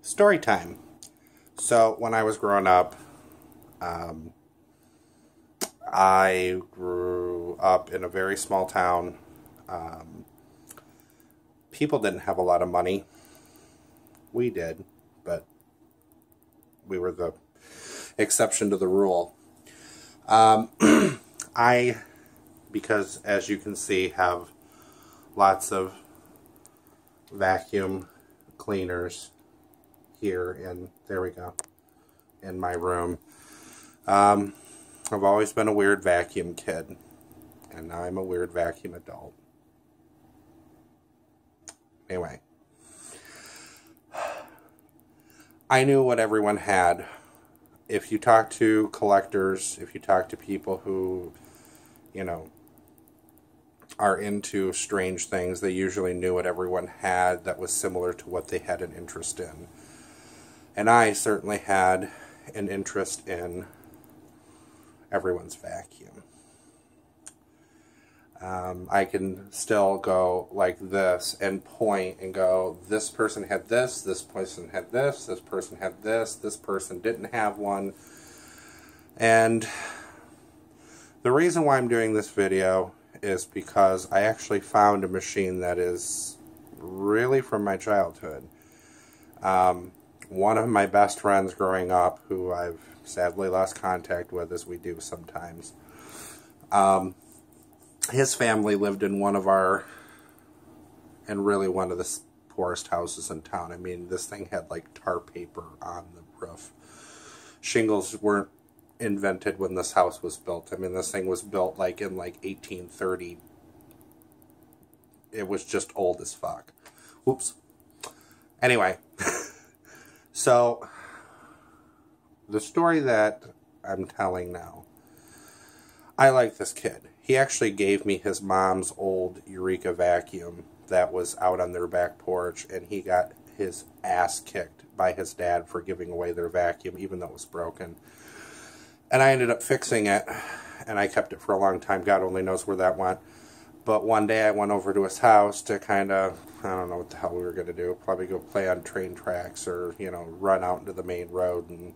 Story time. So when I was growing up, I grew up in a very small town. People didn't have a lot of money. We did, but we were the exception to the rule. Because as you can see, have lots of vacuum cleaners here, and there we go, in my room. I've always been a weird vacuum kid, and now I'm a weird vacuum adult. Anyway, I knew what everyone had. If you talk to collectors, if you talk to people who, you know, are into strange things, they usually knew what everyone had that was similar to what they had an interest in. And I certainly had an interest in everyone's vacuum. I can still go like this and point and go, this person had this person had this person had this person didn't have one. And the reason why I'm doing this video is because I actually found a machine that is really from my childhood. One of my best friends growing up, who I've sadly lost contact with, as we do sometimes, his family lived in one of the poorest houses in town. I mean, this thing had like tar paper on the roof. Shingles weren't invented when this house was built. I mean, this thing was built like in like 1830. It was just old as fuck. Oops. Anyway, so the story that I'm telling now, I like this kid. He actually gave me his mom's old Eureka vacuum that was out on their back porch, and he got his ass kicked by his dad for giving away their vacuum, even though it was broken. And I ended up fixing it, and I kept it for a long time. God only knows where that went. But one day I went over to his house to kind of, I don't know what the hell we were going to do. Probably go play on train tracks or, you know, run out into the main road and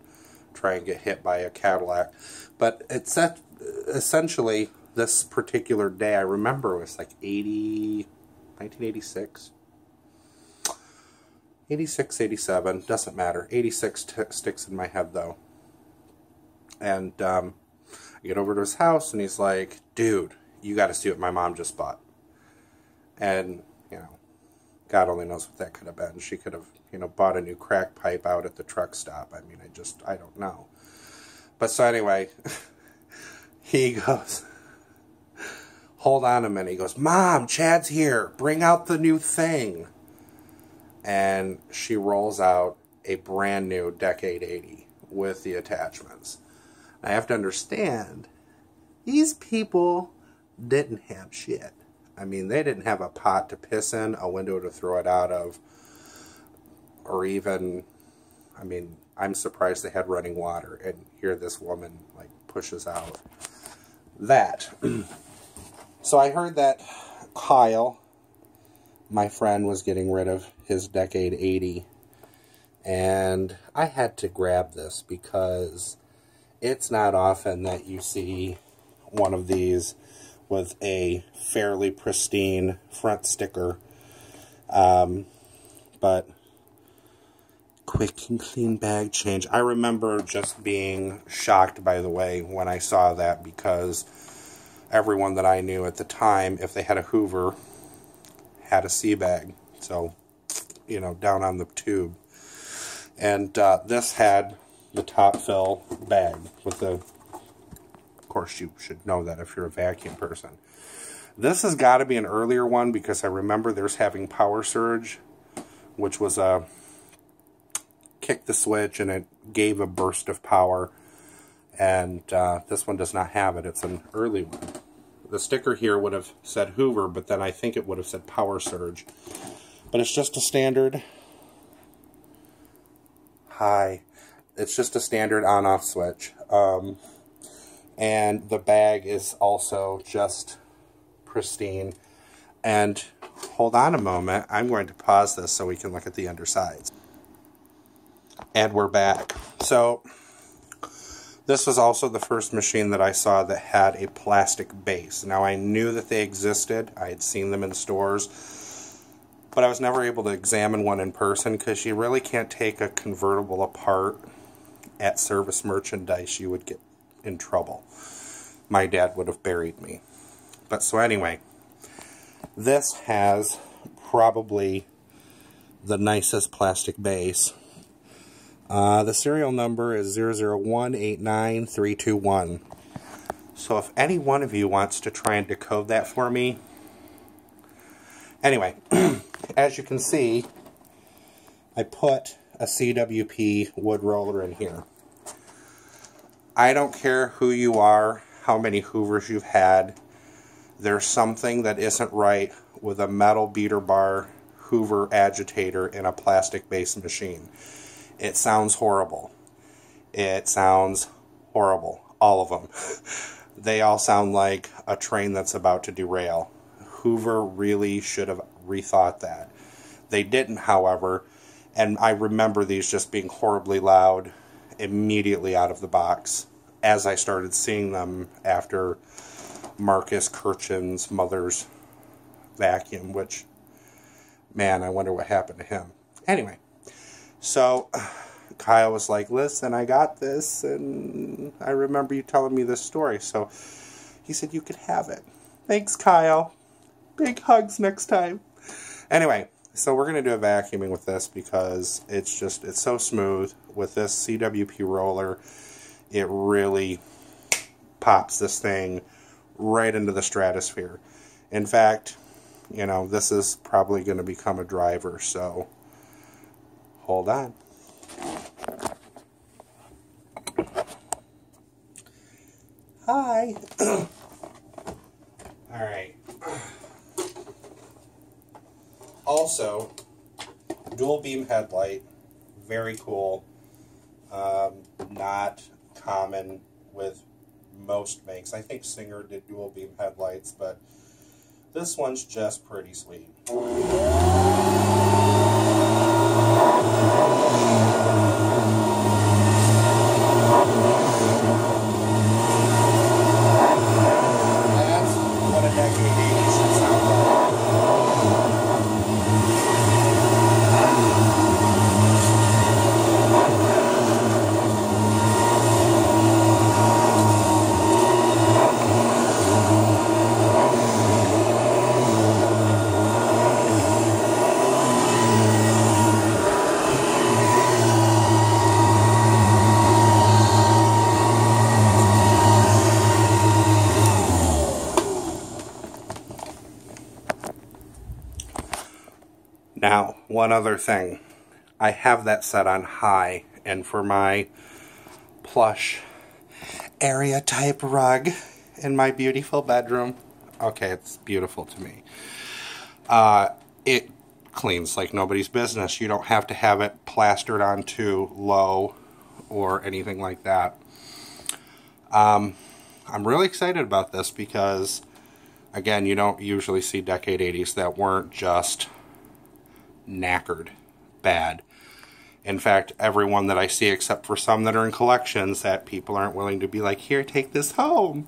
try and get hit by a Cadillac. But it's essentially this particular day, I remember it was like 1986. 86, 87, doesn't matter. 86 sticks in my head though. And I get over to his house, and he's like, dude, you got to see what my mom just bought. And, you know, God only knows what that could have been. She could have, you know, bought a new crack pipe out at the truck stop. I mean, I don't know. But so anyway, he goes, hold on a minute. He goes, Mom, Chad's here. Bring out the new thing. And she rolls out a brand new Decade 80 with the attachments. I have to understand, these people didn't have shit. I mean, they didn't have a pot to piss in, a window to throw it out of, or even, I mean, I'm surprised they had running water. And here this woman, like, pushes out that. So I heard that Kyle, my friend, was getting rid of his Decade 80. And I had to grab this because it's not often that you see one of these with a fairly pristine front sticker. But quick and clean bag change. I remember just being shocked, by the way, when I saw that, because everyone that I knew at the time, if they had a Hoover, had a sea bag. So, you know, down on the tube. And this had the top fill bag with the, of course you should know that if you're a vacuum person. This has got to be an earlier one, because I remember there's having power surge, which was a kick the switch and it gave a burst of power. And this one does not have it. It's an early one. The sticker here would have said Hoover, but then I think it would have said power surge. But it's just a standard. It's just a standard on-off switch. And the bag is also just pristine. And hold on a moment, I'm going to pause this so we can look at the undersides. And we're back. So this was also the first machine that I saw that had a plastic base. Now I knew that they existed. I had seen them in stores, but I was never able to examine one in person because you really can't take a convertible apart at service merchandise. You would get in trouble. My dad would have buried me. But so anyway, this has probably the nicest plastic base. The serial number is 001893321. So if any one of you wants to try and decode that for me. Anyway, as you can see, I put a CWP wood roller in here. I don't care who you are, how many Hoovers you've had. There's something that isn't right with a metal beater bar Hoover agitator in a plastic-based machine. It sounds horrible. It sounds horrible. All of them. They all sound like a train that's about to derail. Hoover really should have rethought that. They didn't, however, and I remember these just being horribly loud immediately out of the box as I started seeing them after Marcus Kirchen's mother's vacuum, which, man, I wonder what happened to him. Anyway. So, Kyle was like, listen, I got this, and I remember you telling me this story. So, he said you could have it. Thanks, Kyle. Big hugs next time. Anyway, so we're going to do a vacuuming with this because it's so smooth. With this CWP roller, it really pops this thing right into the stratosphere. In fact, you know, this is probably going to become a driver, so hold on. Hi. Alright. Also, dual beam headlight. Very cool. Not common with most makes. I think Singer did dual beam headlights, but this one's just pretty sweet. Now, one other thing. I have that set on high, and for my plush area type rug in my beautiful bedroom, okay, it's beautiful to me. It cleans like nobody's business. You don't have to have it plastered onto low or anything like that. I'm really excited about this because, again, you don't usually see Decade 80s that weren't just knackered bad. In fact, everyone that I see, except for some that are in collections that people aren't willing to be like, here, take this home,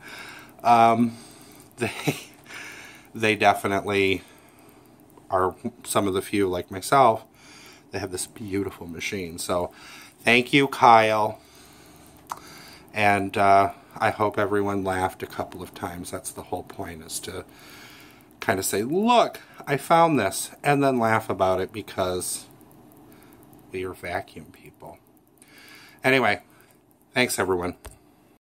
they definitely are some of the few, like myself, that have this beautiful machine. So thank you, Kyle, and I hope everyone laughed a couple of times. That's the whole point, is to kind of say, look, I found this, and then laugh about it because we are vacuum people. Anyway, thanks everyone.